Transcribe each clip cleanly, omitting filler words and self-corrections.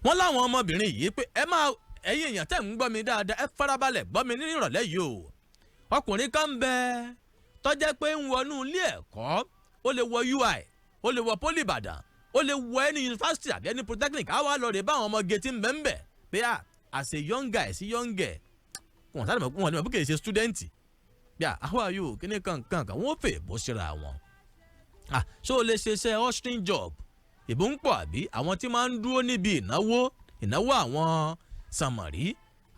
wọ́n láwọn ọmọbìnrin yìí pé ẹ̀yin èèyàn tẹ̀ ń gbọ́ mi dáadáa ẹ farabalẹ̀ gbọ́ mi ní ìrọ̀lẹ́ yìí o ọkùnrin kan ń bẹ tọ́jẹ́ pé ń wọnú ilé ẹ̀kọ́ ó lè wọ UI ó lè wọ poli Ìbàdàn ó lè wọ ẹni yunifásitì àbí ẹni polytechnic á wá lọ rè bá àwọn ọmọge tí ń bẹ ń bẹ pé as a young guy sí young girl wọn sáré mọ̀ wọn ni mọ̀ bí kì í ṣe student bí how are you kíní kankan wọ́n fè bó ṣera wọn ṣé o lè ṣe iṣẹ́ hosting job ìbò ń pọ̀ àbí àwọn tí máa ń dúró níbi ìnáwó àwọn sàmọ̀rí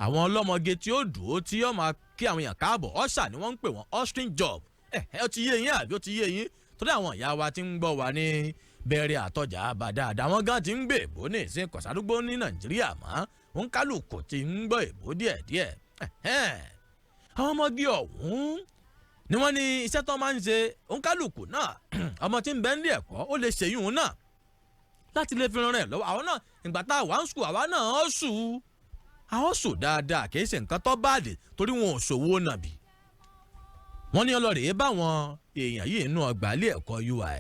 àwọn ọlọ́mọge tí ó dúró tí yóò máa kí àwọn èèyàn káàbọ̀ ọ̀ṣà ni wọ́n ń pè wọ́n hosting job ó ti yé yín àbí ó ti yé yín torí àwọn ìyá wa ti ń gbọ́ wa ní bẹ̀rẹ̀ àtọ́jà àbádáadáa wọn gan ti ń gbé èbó ní ìsìn kọ̀sádúgbò ní Nàìjíríà mọ́ òun kálukú ti ń gbọ́ èbó díẹ̀díẹ̀ àwọn ọmọge ọ̀hún ni wọ́n ní iṣẹ́ tó máa ń ṣe òun kálukú náà ọmọ tí ń bẹ nílé ẹ̀kọ́ ó lè ṣèyún náà láti lè fi ran rẹ̀ lọ́wọ́ àwọn náà ìgbà tá a wà ń sùn àwa náà ó sùn àwọn sùn dáadáa kì í ṣe nǹkan tó báàdì torí wọn ò ṣòwò nàbì wọ́n ní ọlọ́rẹ̀ẹ́ báwọn èèyàn yìí nínú ọgbà ilé ẹ̀kọ́ UI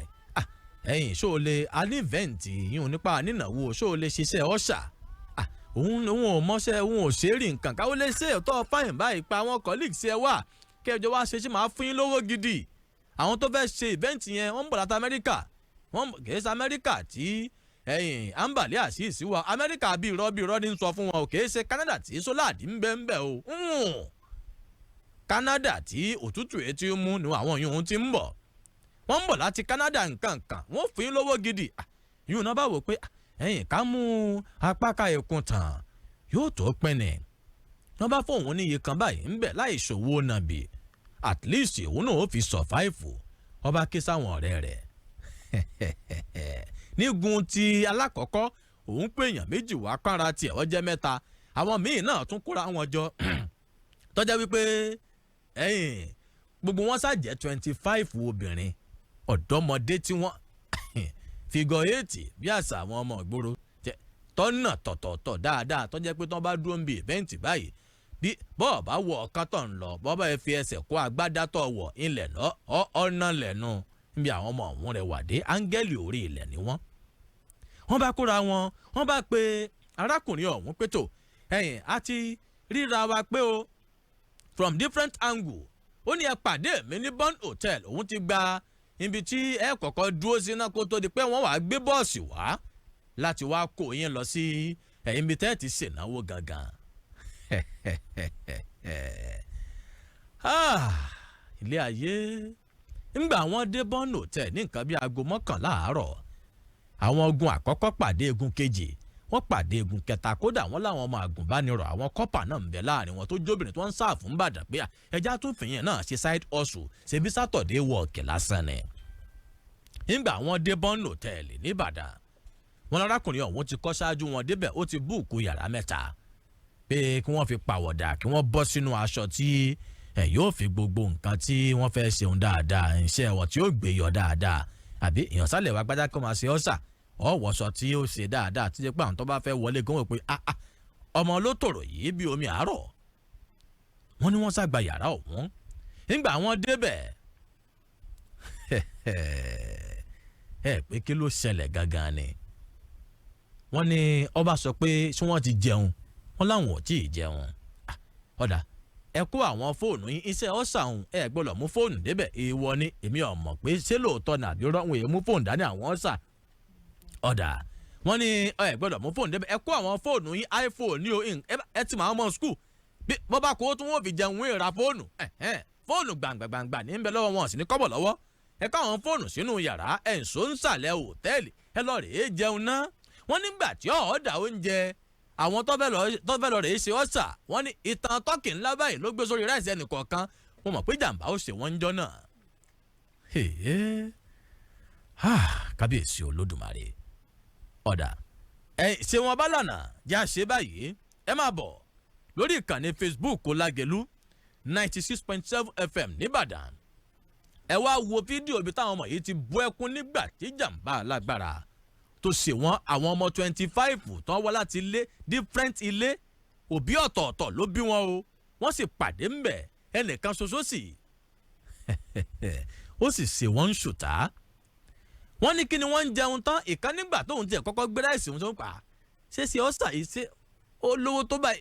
ẹ̀yìn ṣó o lè alívẹ́ǹtì yìí nípa nínáwó ṣó o lè ṣiṣẹ́ ọ̀ṣà òun ò mọ́ṣẹ́ òun ò ṣe é rí nǹkan káwọ́ lè ṣe ọ̀tọ̀ fáyìn báyìí pa àwọn colleagues ẹ wà kẹjọ wá ṣe máa fún yín lówó gidi àwọn tó fẹ́ ṣe ìvẹ́ǹtì yẹn wọ́n ń bọ̀ láti Amẹ́ríkà wọ́n kìí ṣe Amẹ́ríkà tí ambali àṣìṣì wa Amẹ́ríkà bí irọ́ ní sọ fún wọn ò kìí ṣe Canada tí sólàdì ń bẹ o Canada tí òtútù etí mú ni àwọn yòówù ti ń bọ̀ wọ́n ń bọ̀ láti Canada nǹkan wọ́n fún yín lówó gidi yóò náà bá wò pé ká mú apáka ẹ̀kún tàn yóò tó pẹ́nẹ̀ wọ́n bá fóun ní iye kan báyìí ń bẹ láì ṣòwò nàbì at least òun náà ó fi survive ọba ké sáwọn ọ̀rẹ́ rẹ̀ nígun ti alákọ̀ọ́kọ́ òun pé èèyàn méjì wá kára tiẹ̀ wọ́n jẹ́ mẹ́ta àwọn míì náà tún kóra wọn jọ tọ́jà wípé gbogbo wọn ṣàjẹ́ 25 obìnrin ọ̀dọ́mọdé tí wọ́n figure 8 bí àṣà àwọn ọmọ ìgboro tọ́nà tọ̀tọ̀tọ̀ dáadáa tọ́jà pé tọ́ bá dúró ń bi ìfẹ́ǹtì báyìí bí bọ́ọ̀ bá wọ ọ̀kan tọ̀ ń lọ bọ́ọ̀ bá fi ẹsẹ̀ kó agbádá tọ̀ wọ̀ ilẹ̀ lọ ọ̀nà lẹ́nu níbi àwọn ọmọ ọ̀hún rẹ̀ wà dé áńgẹ́lì orí ilẹ̀ ni wọ́n. wọ́n bá kóra wọn wọ́n bá pe arákùnrin ọ̀hún pé tó a ti ríra wa pé o from different angle ó ní ẹ pàdé mi ní Bond Hotel òun ti gba ibi tí ẹ kọ́kọ́ dúró sí náà kó tó di pé wọ́n wàá gbé bọ́ọ̀sì wá láti wá kó yín lọ sí ibi tẹ́ ti ṣènáwó gangan. ilé ayé ńgbà wọn dé Bond Hotel ní nǹkan bíi aago 11 àárọ̀ àwọn ogun àkọ́kọ́ pàdé egun kejì wọ́n pàdé egun kẹta kódà wọ́n láwọn ọmọ àgùnbánirọ̀ àwọn kọ́pà náà ń bẹ láàrin wọn tó jóbìnrin tó ń sáà fún Ìbàdàn pé ẹja tún fìyẹn náà ṣe side hustle ṣebí Saturday work lásán ni. nígbà wọn dé Bond Hotel ní Ìbàdàn wọn lárákùnrin ọ̀hún ti kọ́ ṣáájú wọn débẹ̀ ó ti búùkù yàrá 3 pé kí wọ́n fi pàwọ̀dà kí wọ́n bọ́ sínú aṣọ tí yóò fi gbogbo nǹkan tí wọ́n fẹ́ ṣeun dáadáa iṣẹ́ wọn tí yóò gbé yọ dáadáa àbí ìyànsálẹ̀ wa gbájá kó máa ṣe ọ́sà ọ̀wọ́sọ tí yóò ṣe dáadáa tí jẹ́ pé àwọn tó bá fẹ́ wọlé gan wò pé ọmọ ló tòrò yìí bí omi àárọ̀ wọ́n ní wọ́n ṣàgbà yàrá ọ̀hún nígbà wọ́n débẹ̀ pé kí ló ṣẹlẹ̀ gangan ni wọ́n ní ọba sọ pé ṣé wọ́n ti jẹun wọ́n láwọn ò tí ì jẹun ọ̀dà ẹ kó àwọn fóònù yín iṣẹ́ ọ̀sàhùn ẹ gbọ́dọ̀ mú fóònù débẹ̀ èèwọ̀ ni èmi ò mọ̀ pé ṣé lóòótọ́ ni àbí rọ́ọ̀hún èèmú fóònù dání àwọn ọ̀sà ọ̀dà wọ́n ní ẹ gbọ́dọ̀ mú fóònù débẹ̀ ẹ kó àwọn fóònù yín iPhone ní o ẹ ti máa mọ skul bí bọ́ bá kó tún wọ́n fi jẹun wọ́n ra fóònù fóònù gbàǹgbàǹgbà ní bẹ lọ́wọ́ wọn sì ní kọ́bọ̀ lọ́wọ́ ẹ ká àwọn fóònù sínú yàrá ẹ̀ ń so ń sàlẹ̀ hòtẹ́ẹ̀lì ẹ lọ rèé jẹun ná wọ́n nígbà tí ọ̀ọ́dà oúnjẹ àwọn tó fẹ́ lọ rèé ṣe ọ̀sà wọ́n ní ìtàn tọ́kì ńlá báyìí ló gbé sórí ráìsì ẹnìkọ̀ọ̀kan wọ́n mọ̀ pé jàǹbá ó ṣe wọ́n ń jọ́ náà. kábíyèsí olódùmarè ọ̀dà ṣé wọn bá lànà já ṣe báyìí ẹ máa bọ̀ lórí ìkànnì Facebook Lágelú 96.7 FM nìbàdàn ẹ wá wo fídíò ibi táwọn ọmọ yìí ti bú ẹkún nígbà tí jàǹbá alágbára tó ṣe wọ́n àwọn ọmọ 25 tán wá láti ilé different ilé òbí ọ̀tọ̀ọ̀tọ̀ ló bí wọn o wọ́n sì pàdé ńbẹ̀ ẹnìkan ṣoṣo sì ó sì ṣe wọ́n ń ṣùtá wọ́n ní kí ni wọ́n ń jẹun tán ìkan nígbà tóun tiẹ̀ kọ́kọ́ gbé ráìsì òun tó ń pa ṣé ṣe ọ́sà yìí ṣe ó lówó tó bá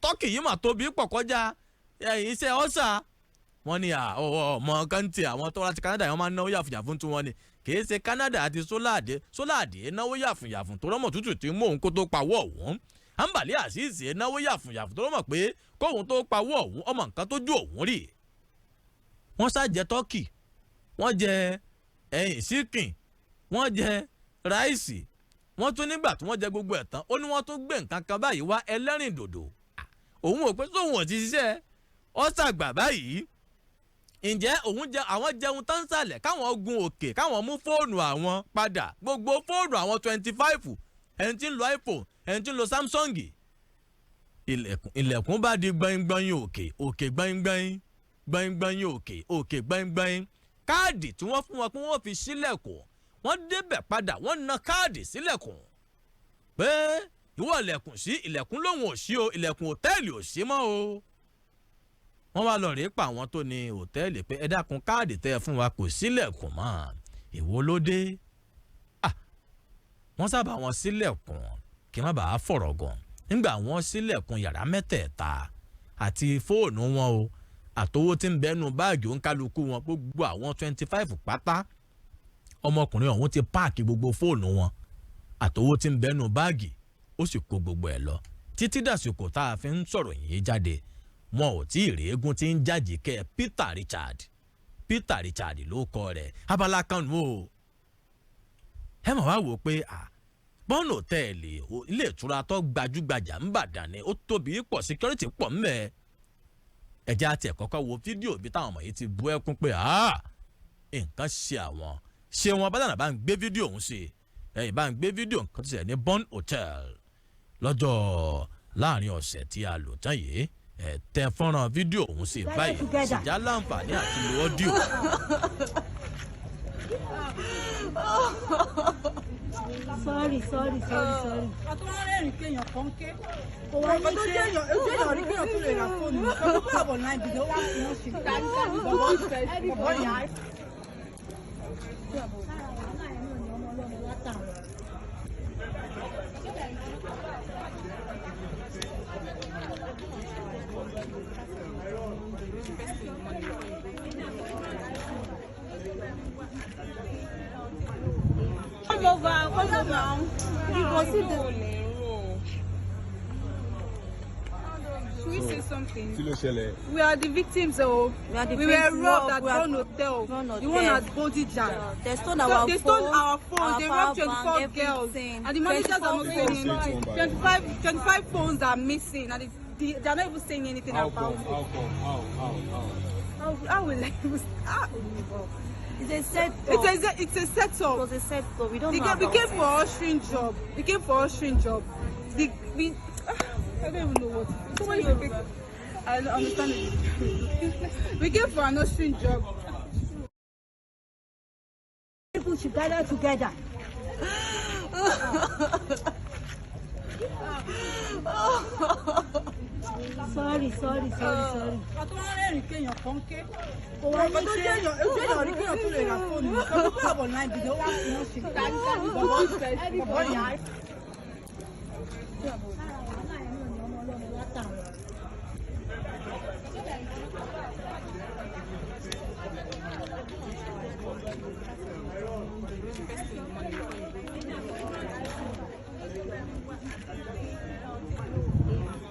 tọ́kì yìí mà tóbi pọ̀ kọjá iṣẹ́ ọ́sà. wọ́n ní ọmọ kọ́ńtì àwọn tó láti Canada yẹn máa ń náwó yàfùyàfùn tí wọ́n ní kì í ṣe Canada àti sólàdé náwó yàfùyàfùn tó rọ́mọ̀ tútù tí mò ń kó tó pawọ́ ọ̀hún. Àǹbàlí Àṣìṣe náwó yàfùyàfùn tó rọ́mọ̀ pé kóhun tó pawọ́ ọ̀hún ọmọ nǹkan tó ju òun rí. wọ́n ṣàjẹ tọ́kì wọ́n jẹ síkìn wọ́n jẹ ráìsì wọ́n tún nígbà tí wọ́n jẹ gbogbo ẹ̀ tán ó ní wọ́n tún gbé nǹkan kan báyìí wá ẹlẹ́rìn dòdò. òun ò pé sóhun ò ti ṣiṣẹ́ ọ́sàgbà báyìí. ǹjẹ́ àwọn jẹun tán sàlẹ̀ káwọn gun òkè káwọn mú fóònù àwọn padà gbogbo fóònù àwọn 25 ẹni tí ń lo iPhone ẹni tí ń lo Samsung. ilẹ̀kùn bá di gbẹ̀ngbẹ̀yìn òkè gbẹ̀ngbẹ̀yìn gbẹ̀ngbẹ̀yìn òkè gbẹ̀ngbẹ̀yìn. káàdì tí wọ́n fún wọn pé wọ́n fi sílẹ̀kùn wọ́n débẹ̀ padà wọ́n na káàdì sílẹ̀kùn pé ìwọ ilẹ̀kùn lòun ò sí o ilẹ̀kùn òtẹ́ẹ̀lì ò sí mọ́ o. wọ́n wá lọ rèé pa àwọn tó ní òtẹ́ẹ̀lì pé ẹ dákun káàdì tẹ́ ẹ fún wa kò sílẹ̀kùn mọ́ èwo ló dé. wọ́n sábà wọn sílẹ̀kùn kí má bàa fọ̀rọ̀ gan nígbà wọ́n sílẹ̀kùn yàrá mẹ́tẹ̀ẹ̀ta àti fóònù wọn o àtowó tí ń bẹnu báàgì òǹkálukú wọn gbogbo àwọn 25 pátá ọmọkùnrin ọ̀hún ti páàkì gbogbo fóònù wọn àtowó tí ń bẹnu báàgì ó sì kó gbogbo ẹ̀ lọ títí dàsìkò tá a fi ń sọ̀rọ̀ yìí jáde wọn ò tí ì rí eégún tí ń jájì kẹ́ Peter Richard ló kọ rẹ̀ abala kan nù o. ẹ mọ̀ wá wò pé bọ́ọ̀nù òtẹ́ẹ̀lì ilé ìtura tó gbajúgbajà ń bàdàn ni ó tóbi pọ̀ security pọ̀ ńbẹ̀. ẹ̀jẹ̀ àti ẹ̀kọ́kọ́ wo fídíò bí táwọn ọmọ yìí ti bú ẹkún pé nǹkan ṣe àwọn ṣé wọn bádànà bá ń gbé fídíò ọ̀hún sí ẹ̀yìn bá ń gbé fídíò nǹkan tó ṣẹlẹ̀ ní Bon Hotel lọ́jọ́ láàrin ọ̀sẹ̀ tí a lò tán yìí tẹ fọ́nrán fídíò ọ̀hún sí báyìí ṣìjà láǹfààní àti lo ọ́díò. sorry. àtúwárẹ̀rìn kéèyàn kan ké ọkọ̀ tó jẹ́ èèyàn rí kéèyàn tó lè ra fóònù ọkọ̀ tó àbọ̀ náà ìdílé wá sí wọn ṣe bọ̀bọ̀ yà á. Come over. You go see the. Should we say something? We are the victims, we were robbed at Bon Hotel. The one at Bodija. They stole our phones. They robbed 24 girls. And the managers are not saying anything. 25 phones are missing. And they are not even saying anything about it. How will I even start? It's a setup. It's a setup. It was a setup. We don't know. We came for ushering job. I don't even know what. I don't understand it. We came for an ushering job. People should gather together. Sorry. àtúwárẹ̀rìn kéèyàn kan ké ọkọ̀ tó jẹ́ èèyàn rí kéèyàn tó lè ra fóònù ọkọ̀ tó àbọ̀ náà ìdílé wá sí wọn ṣe bọ̀bọ̀ yà á.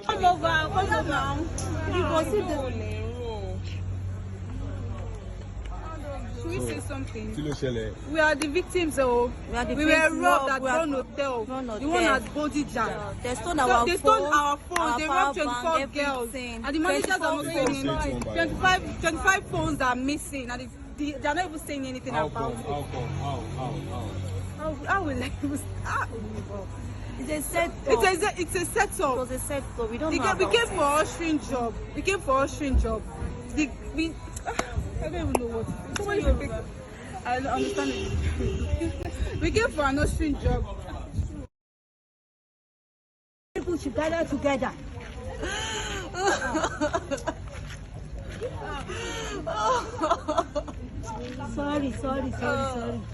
Come over. You go see the. Should we say something? We are the victims, we were robbed at Bon Hotel. The one at Bodija. They stole our phones. They robbed 24 girls. And the managers are not saying anything. 25 phones are missing. And they are not even saying anything about it. How will I even start? It's a setup. It's a setup. It was a setup. We don't know. We came for ushering job. I don't even know what. I don't understand it. We came for an ushering job. People should gather together. Sorry.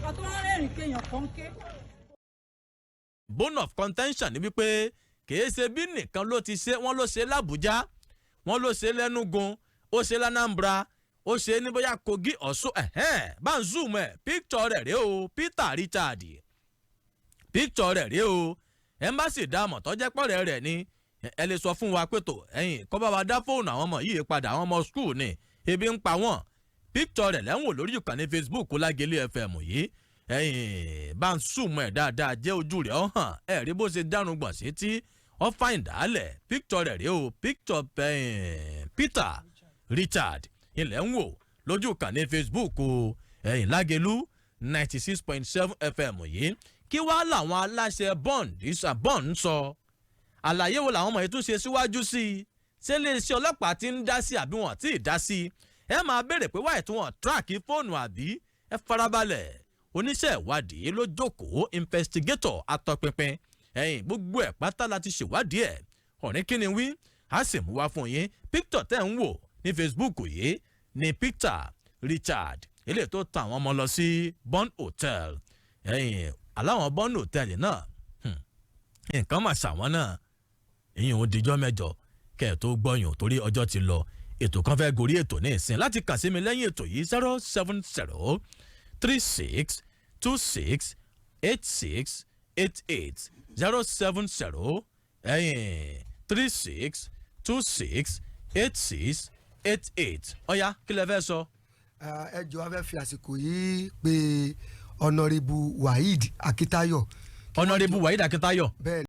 àtúwárẹ̀rìn kéèyàn kan ké bone of contention ni wípé kìí ṣe bí nìkan ló ti ṣe wọ́n ló ṣe l'Àbújá wọ́n ló ṣe l'Ẹ̀nùgù ó ṣe l'Anambra ó ṣe ní bóyá Kogi Ọ̀ṣun bá ń zoom ẹ̀ picture rẹ̀ rèé o Peter Richard picture rẹ̀ rèé o embassy dáàmọ̀ tọ́jẹ́ pọ̀rẹ́ rẹ̀ ni ẹ lè sọ fún wa pé tó ẹ̀yin kọ́ bá wa dá fóònù àwọn ọmọ yìí padà àwọn ọmọ school ni ebi ń pa wọ́n picture rẹ̀ lẹ́wọ̀n lórí ìkànnì Facebook Lágelé FM yìí ẹ̀yin bá ń zoom ẹ̀ dáadáa jẹ́ ojú rẹ̀ ọ̀ hàn ẹ̀ rí bó ṣe dárun gbọ̀n sí tí ọ́ fáìn dálẹ̀ picture rẹ̀ rèé o picture Peter Richard ilẹ̀ ń wò lójú ìkànnì Facebook ẹ̀yin Lágelú 96.7 FM yìí kí wàá làwọn aláṣẹ bond ń sọ àlàyé wo làwọn ọmọ yìí tún ṣe síwájú sí i ṣé iléeṣẹ́ ọlọ́pàá ti ń dá sí àbí wọn tí ì dá sí i ẹ máa béèrè pé wáyé tí wọn tíráàkì fóònù àbí ẹ farabalẹ̀ oníṣẹ́ ìwádìí ló jókòó investigator atọpinpin ẹ̀yìn gbogbo ẹ̀ pátá láti ṣèwádìí ẹ̀ ọ̀rìn kí ni wí a sì mú wá fún yín picture tẹ́ ń wò ní Facebook yìí ní Peter Richard eléyìí tó ta àwọn ọmọ lọ sí Bond Hotel ẹ̀yìn aláwọn Bond Hotel náà nǹkan mà ṣàwọn náà ìyẹn ò dijọ́ mẹ́jọ kẹ́ ẹ̀ tó gbọ́yàn torí ọjọ́ ti lọ ètò kan fẹ́ gorí ètò ní ìsìn láti kàn sí mi lẹ́yìn ètò yìí 07036268688 07036268688 ọ̀ya kí lẹ fẹ́ sọ. ẹ jọ̀ọ́ a fẹ́ fi àsìkò yìí pé Honorable Waheed Akitayo. Honorable Waheed Akitayo. bẹ́ẹ̀